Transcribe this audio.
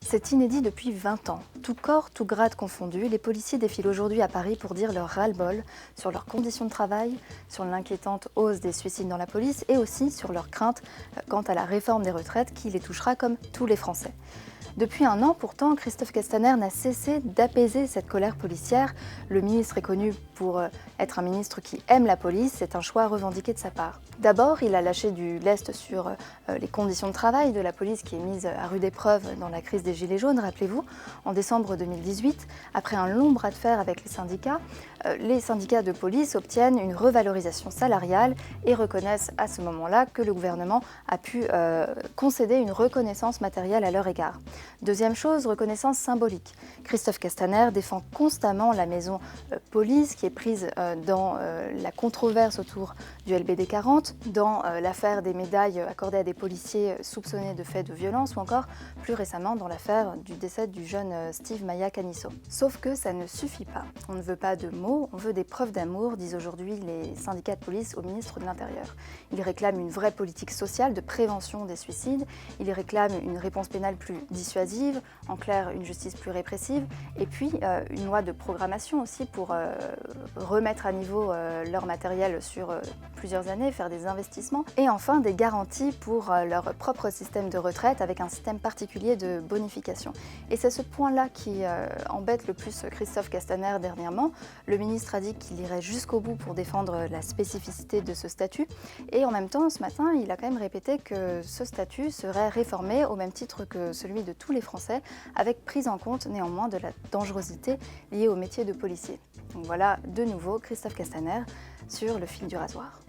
C'est inédit depuis 20 ans. Tout corps, tout grade confondu, les policiers défilent aujourd'hui à Paris pour dire leur ras-le-bol sur leurs conditions de travail, sur l'inquiétante hausse des suicides dans la police et aussi sur leurs craintes quant à la réforme des retraites qui les touchera comme tous les Français. Depuis un an, pourtant, Christophe Castaner n'a cessé d'apaiser cette colère policière. Le ministre est connu pour être un ministre qui aime la police, c'est un choix revendiqué de sa part. D'abord, il a lâché du lest sur les conditions de travail de la police qui est mise à rude épreuve dans la crise des Gilets jaunes, rappelez-vous, en décembre 2018. Après un long bras de fer avec les syndicats de police obtiennent une revalorisation salariale et reconnaissent à ce moment-là que le gouvernement a pu concéder une reconnaissance matérielle à leur égard. Deuxième chose, reconnaissance symbolique. Christophe Castaner défend constamment la maison police qui est prise dans la controverse autour du LBD 40, dans l'affaire des médailles accordées à des policiers soupçonnés de faits de violence ou encore plus récemment dans l'affaire du décès du jeune Steve Maia Caniço. Sauf que ça ne suffit pas. On ne veut pas de mots, on veut des preuves d'amour, disent aujourd'hui les syndicats de police au ministre de l'Intérieur. Ils réclament une vraie politique sociale de prévention des suicides, ils réclament une réponse pénale plus dissuasive, en clair une justice plus répressive, et puis une loi de programmation aussi pour remettre à niveau leur matériel sur plusieurs années, faire des investissements, et enfin des garanties pour leur propre système de retraite avec un système particulier de bonification. Et c'est ce point-là qui embête le plus Christophe Castaner dernièrement. Le ministre a dit qu'il irait jusqu'au bout pour défendre la spécificité de ce statut, et en même temps, ce matin, il a quand même répété que ce statut serait réformé au même titre que celui de tous les Français, avec prise en compte néanmoins de la dangerosité liée au métier de policier. Donc voilà, de nouveau, Christophe Castaner sur le fil du rasoir.